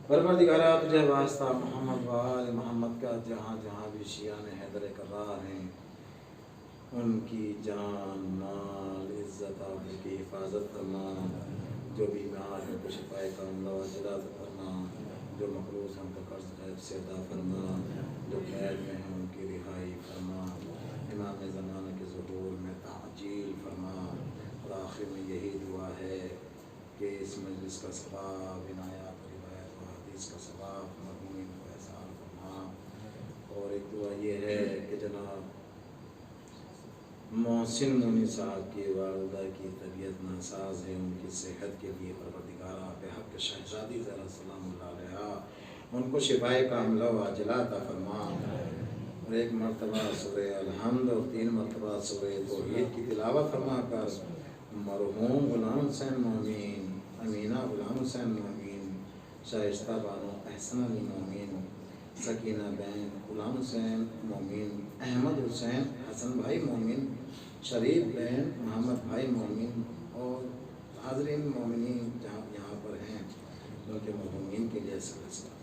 پروردگارا تجھے واسطہ محمد و آل محمد کا جہاں جہاں بھی شیعان حیدر کرار ہیں ان کی جان مال عزت آبرو کی حفاظت فرما۔ جو بیمار ہیں کو شفائے کاملہ و عاجلہ فرما، جو مقروض ہیں ان کو قرض غیب سے ادا فرما، جو قید میں ہیں ان کی رہائی فرما، امام زمانہ کے ظہور میں تعجیل فرما۔ اور آخر میں یہی دعا ہے کہ اس مجلس کا ثواب، عنایات و روایت و حدیث کا ثواب مرحومین کو احسان فرما۔ اور ایک دعا یہ ہے کہ جناب محسن مونی صاحب کی والدہ کی طبیعت ناساز ہے، ان کی صحت کے لیے پروردگارہ بحق شہزادی زہرا سلام اللہ علیہا ان کو شفائے کاملہ و عاجلہ عطا فرما۔ اور ایک مرتبہ سورہ الحمد اور 3 مرتبہ سورہ توحید کی تلاوت فرما کر مرحوم غلام حسین مومن، امینہ غلام حسین مومن، شائستہ بانو احسن علی مومن، سکینہ بین غلام حسین مومن، احمد حسین حسن بھائی مومن، شریف بین محمد بھائی مومن اور حاضرین مومنین جہاں یہاں پر ہیں ان کے مرحومین کے لیے سلام۔